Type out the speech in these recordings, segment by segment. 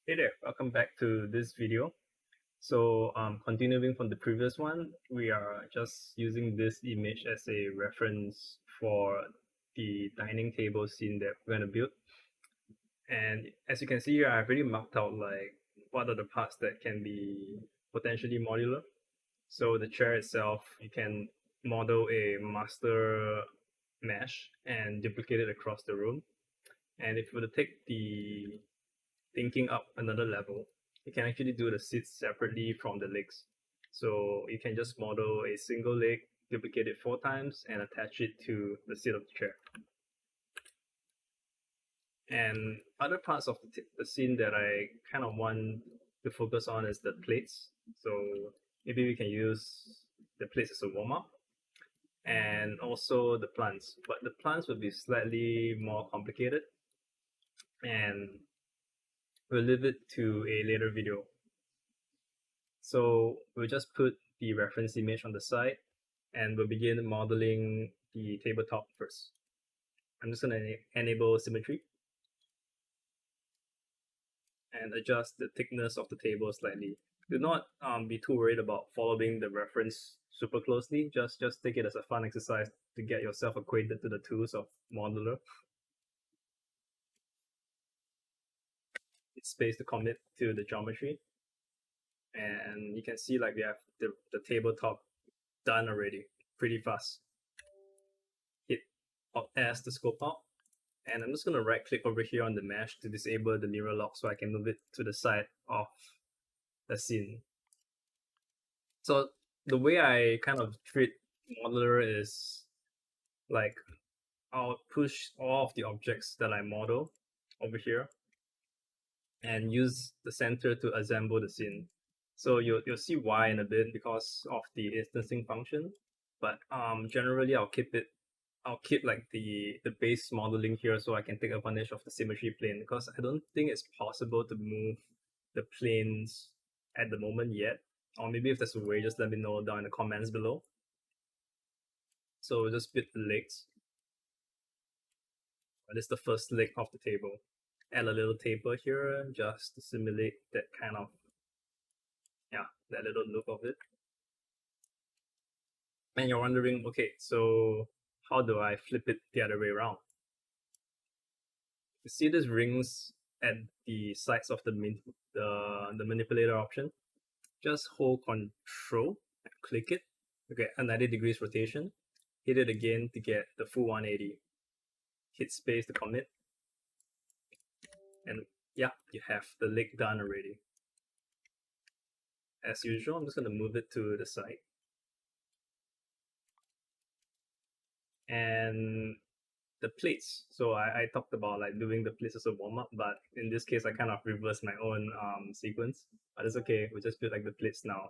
Hey there, welcome back to this video. So continuing from the previous one, we are just using this image as a reference for the dining table scene that we're going to build. And as you can see here, I've already marked out like what are the parts that can be potentially modular. So the chair itself, you can model a master mesh and duplicate it across the room. And if we were to take the thinking up another level, you can actually do the seats separately from the legs. So you can just model a single leg, duplicate it 4 times, and attach it to the seat of the chair. And other parts of the scene that I kind of want to focus on is the plates. So maybe we can use the plates as a warm up, and also the plants. But the plants will be slightly more complicated, and we'll leave it to a later video. So we'll just put the reference image on the side and we'll begin modeling the tabletop first. I'm just going to enable symmetry and adjust the thickness of the table slightly. Do not be too worried about following the reference super closely. Just take it as a fun exercise to get yourself acquainted to the tools of modeler. It's space to commit to the geometry. And you can see like we have the tabletop done already pretty fast. Hit Alt S to scope out. And I'm just going to right click over here on the mesh to disable the mirror lock so I can move it to the side of the scene. So the way I kind of treat modeler is like I'll push all of the objects that I model over here and use the center to assemble the scene. So you'll see why in a bit because of the instancing function, but generally I'll keep like the base modeling here so I can take advantage of the symmetry plane, because I don't think it's possible to move the planes at the moment yet. Or maybe if there's a way, just let me know down in the comments below. So we'll just build the legs. This is the first leg of the table. Add a little taper here just to simulate that kind of, that little look of it. And you're wondering, okay, so how do I flip it the other way around? You see these rings at the sides of the manipulator option? Just hold Control and click it. Okay, a 90 degrees rotation. Hit it again to get the full 180. Hit space to commit. And yeah, you have the leg done already. As usual, I'm just going to move it to the side. And the plates. So I talked about like doing the plates as a warm up, but in this case, I kind of reversed my own sequence. But it's okay. We'll just build like the plates now.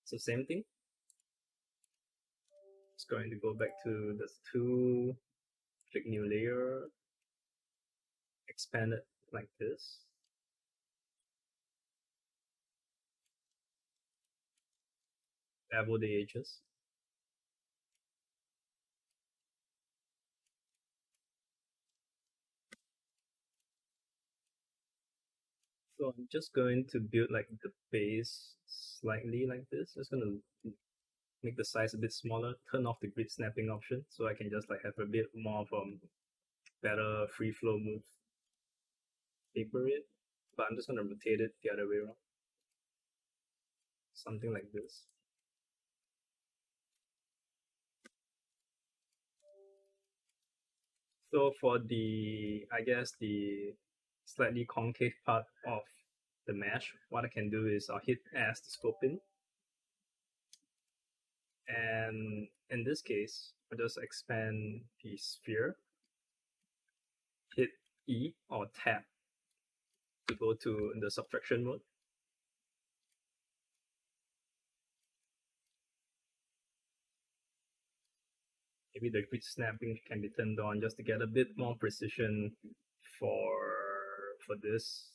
So same thing. Just going to go back to this tool, click new layer, expand it like this. Bevel the edges. So I'm just going to build like the base slightly like this. Just gonna make the size a bit smaller, turn off the grid snapping option so I can just like have a bit more of better free flow move. Taper it, but I'm just gonna rotate it the other way around. Something like this. So for the, I guess the slightly concave part of the mesh, what I can do is I'll hit S to scope in. And in this case, I'll just expand the sphere, hit E or tab to go to the subtraction mode. Maybe the grid snapping can be turned on just to get a bit more precision for this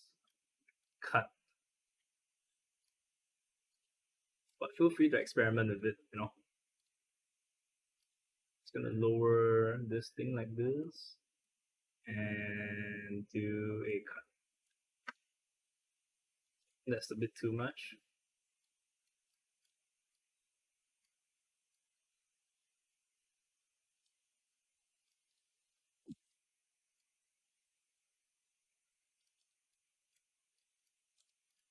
cut. But feel free to experiment with it, you know. It's gonna lower this thing like this and do a cut. That's a bit too much.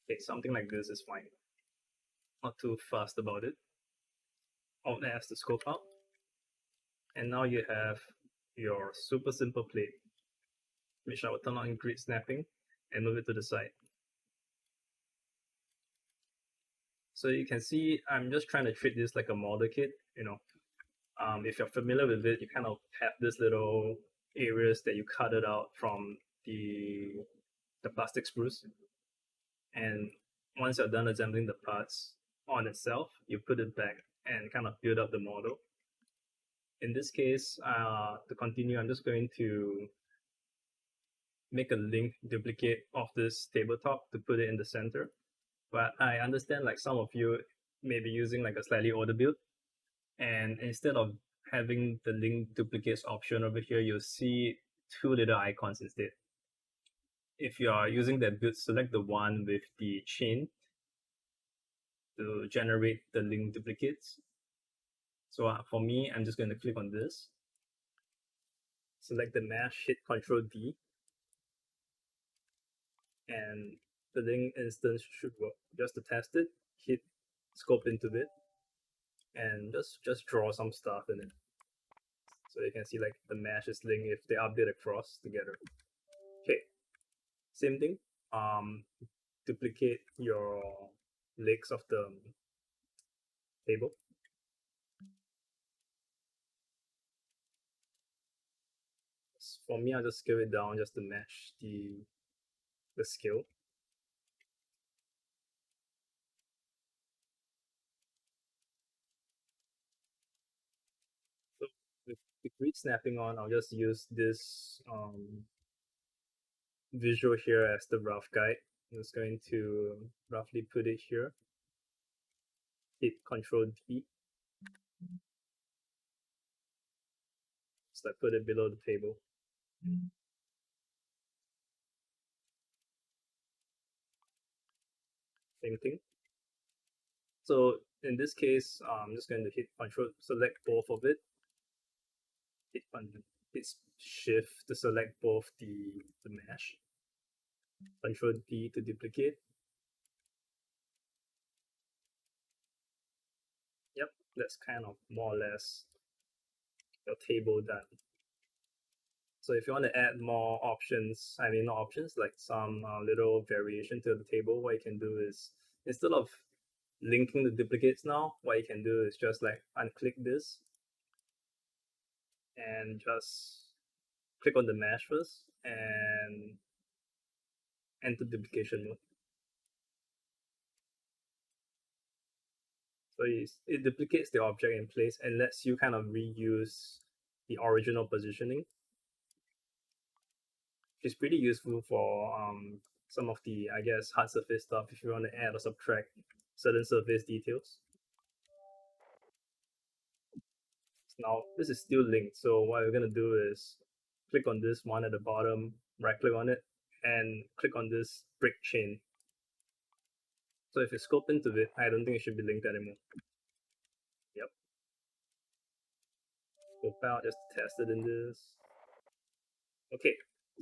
Okay, something like this is fine. Not too fast about it. Alt S to scope out. And now you have your super simple plate, which I will turn on grid snapping and move it to the side. So you can see I'm just trying to treat this like a model kit. If you're familiar with it, you kind of have this little areas that you cut it out from the plastic sprues. And once you're done assembling the parts on itself, you put it back and kind of build up the model. In this case, to continue, I'm just going to make a link duplicate of this tabletop to put it in the center. But I understand like some of you may be using like a slightly older build, and instead of having the link duplicates option over here, you'll see two little icons instead. If you are using that build, select the one with the chain to generate the link duplicates. So for me, I'm just going to click on this, select the mesh, hit Ctrl D, and the link instance should work. Just to test it, hit scope into it, and just draw some stuff in it. So you can see like the mesh is linked if they update across together. Okay, same thing. Duplicate your legs of the table. For me, I'll just scale it down just to match the scale. So with grid snapping on, I'll just use this visual here as the rough guide. I'm just going to roughly put it here. Hit Ctrl D. So I put it below the table. Same thing. So in this case, I'm just going to hit Control, select both of it. Hit Shift to select both the mesh. Control D to duplicate. Yep, that's kind of more or less your table done. So if you want to add more options, I mean not options, like some little variation to the table, what you can do is, instead of linking the duplicates now, what you can do is just like unclick this and just click on the mesh first and enter duplication mode. So it duplicates the object in place and lets you kind of reuse the original positioning, which is pretty useful for some of the, I guess, hard surface stuff if you want to add or subtract certain surface details. Now this is still linked, so what we're going to do is click on this one at the bottom, right click on it, and click on this brick chain. So if you scope into it, I don't think it should be linked anymore. Yep. Scope out, just test it in this. Okay,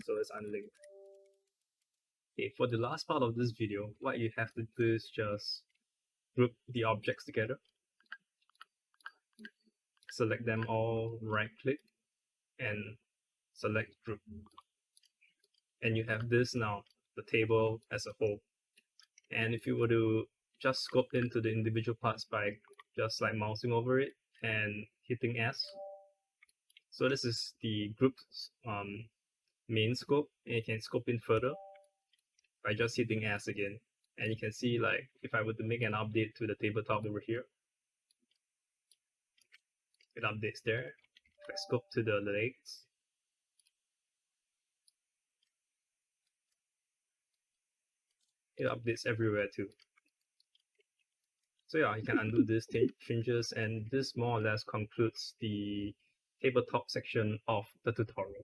so it's unlinked. Okay, for the last part of this video, what you have to do is just group the objects together. Select them all, right click, and select group. And you have this now, the table as a whole. And if you were to just scope into the individual parts by just like mousing over it and hitting S. So this is the group's main scope, and you can scope in further by just hitting S again. And you can see like if I were to make an update to the tabletop over here, it updates there. If I scope to the legs, it updates everywhere too. So yeah, you can undo these changes, and this more or less concludes the tabletop section of the tutorial.